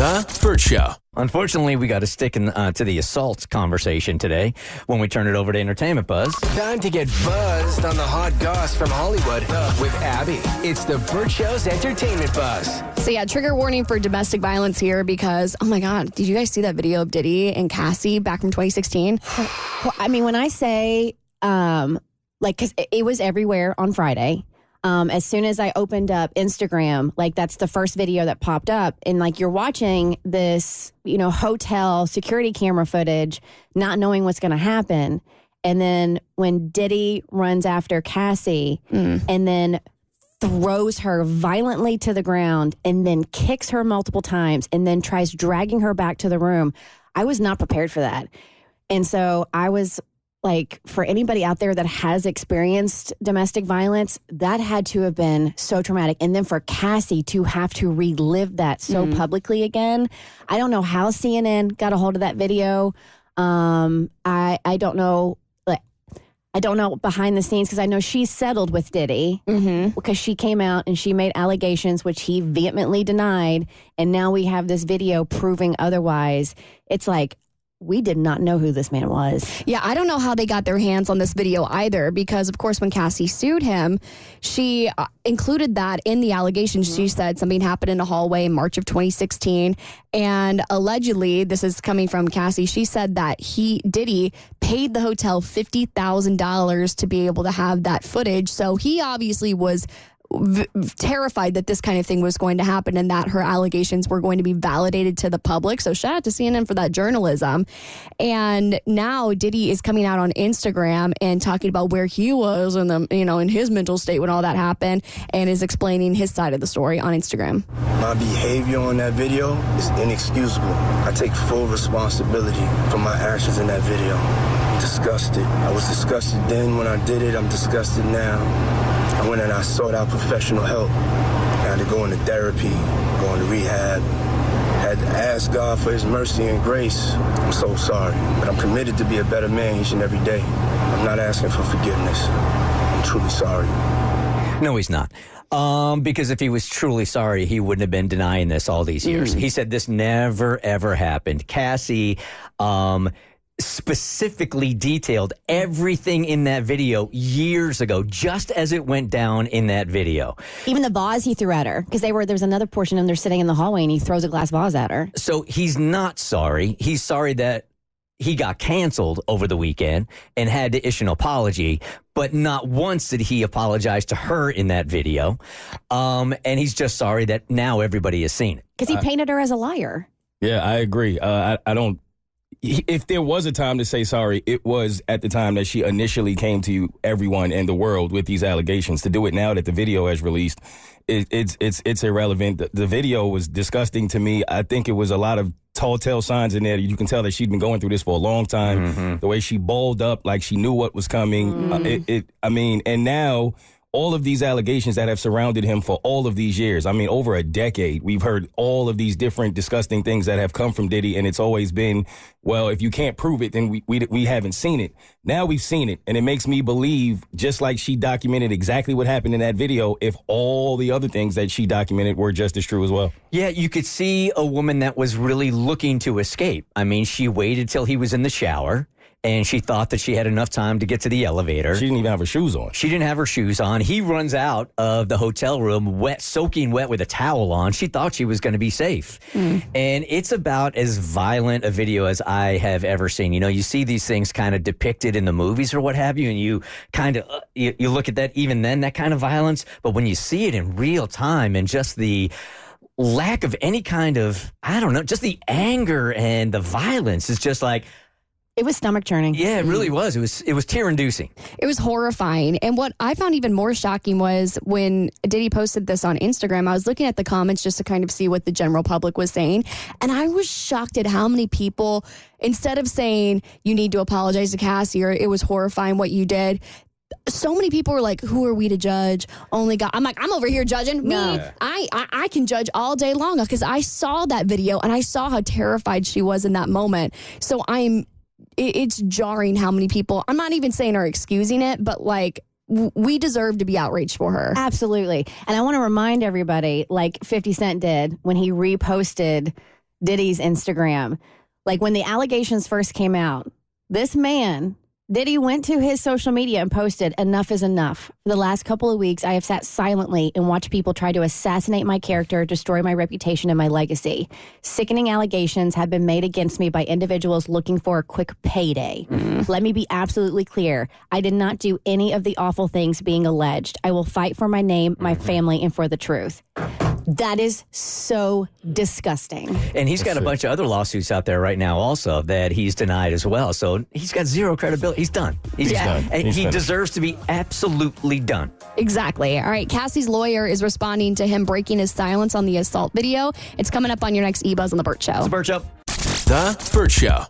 The Bert Show. Unfortunately, we got to stick to the assault conversation today when we turn it over to Entertainment Buzz. Time to get buzzed on the hot goss from Hollywood with Abby. It's the Bert Show's Entertainment Buzz. So yeah, trigger warning for domestic violence here because, oh my God, did you guys see that video of Diddy and Cassie back from 2016? Well, I mean, when I say, because it was everywhere on Friday. As soon as I opened up Instagram, that's the first video that popped up. And you're watching this, hotel security camera footage, not knowing what's going to happen. And then when Diddy runs after Cassie and then throws her violently to the ground and then kicks her multiple times and then tries dragging her back to the room, I was not prepared for that. And so I was for anybody out there that has experienced domestic violence, that had to have been so traumatic. And then for Cassie to have to relive that so publicly again, I don't know how CNN got a hold of that video. I don't know. I don't know behind the scenes because I know she settled with Diddy because she came out and she made allegations which he vehemently denied. And now we have this video proving otherwise. It's we did not know who this man was. Yeah, I don't know how they got their hands on this video either because, of course, when Cassie sued him, she included that in the allegations. She said something happened in a hallway in March of 2016. And allegedly, this is coming from Cassie, she said that Diddy paid the hotel $50,000 to be able to have that footage. So he obviously was terrified that this kind of thing was going to happen and that her allegations were going to be validated to the public. So shout out to CNN for that journalism. And now Diddy is coming out on Instagram and talking about where he was and in his mental state when all that happened and is explaining his side of the story on Instagram. My behavior on that video is inexcusable. I take full responsibility for my actions in that video. I'm disgusted. I was disgusted then when I did it. I'm disgusted now. I went and I sought out professional help. I had to go into therapy, go into rehab. I had to ask God for his mercy and grace. I'm so sorry, but I'm committed to be a better man each and every day. I'm not asking for forgiveness. I'm truly sorry. No, he's not. Because if he was truly sorry, he wouldn't have been denying this all these years. He said this never, ever happened. Cassie, specifically detailed everything in that video years ago, just as it went down in that video. Even the vase he threw at her, because there's another portion of them, they're sitting in the hallway and he throws a glass vase at her. So he's not sorry. He's sorry that he got canceled over the weekend and had to issue an apology, but not once did he apologize to her in that video. And he's just sorry that now everybody has seen it. Because he painted her as a liar. Yeah, I agree. I don't. If there was a time to say sorry, it was at the time that she initially came to everyone in the world with these allegations. To do it now that the video has released, it's irrelevant. The video was disgusting to me. I think it was a lot of telltale signs in there. You can tell that she'd been going through this for a long time. The way she balled up, like she knew what was coming. And now all of these allegations that have surrounded him for all of these years, over a decade, we've heard all of these different disgusting things that have come from Diddy, and it's always been, well, if you can't prove it, then we haven't seen it. Now we've seen it, and it makes me believe, just like she documented exactly what happened in that video, if all the other things that she documented were just as true as well. Yeah, you could see a woman that was really looking to escape. She waited till he was in the shower. And she thought that she had enough time to get to the elevator. She didn't even have her shoes on. She didn't have her shoes on. He runs out of the hotel room, soaking wet with a towel on. She thought she was going to be safe. And it's about as violent a video as I have ever seen. You see these things kind of depicted in the movies or what have you, and you kind of, you look at that, even then, that kind of violence. But when you see it in real time and just the lack of any kind of, just the anger and the violence is just It was stomach churning. Yeah, it really was. It was tear-inducing. It was horrifying. And what I found even more shocking was when Diddy posted this on Instagram, I was looking at the comments just to kind of see what the general public was saying. And I was shocked at how many people, instead of saying, you need to apologize to Cassie or it was horrifying what you did, so many people were like, who are we to judge? Only God. I'm like, I'm over here judging. Me, I can judge all day long because I saw that video and I saw how terrified she was in that moment. So it's jarring how many people, I'm not even saying are excusing it, but we deserve to be outraged for her. Absolutely. And I want to remind everybody, like 50 Cent did when he reposted Diddy's Instagram. Like when the allegations first came out, this man, Diddy, went to his social media and posted, "Enough is enough. For the last couple of weeks, I have sat silently and watched people try to assassinate my character, destroy my reputation and my legacy. Sickening allegations have been made against me by individuals looking for a quick payday. Let me be absolutely clear. I did not do any of the awful things being alleged. I will fight for my name, my family, and for the truth." That is so disgusting. And he's got a bunch of other lawsuits out there right now also that he's denied as well. So he's got zero credibility. He's done. He's done. And he deserves to be absolutely done. Exactly. All right. Cassie's lawyer is responding to him breaking his silence on the assault video. It's coming up on your next eBuzz on The Bert Show. It's the Bert Show. The Bert Show.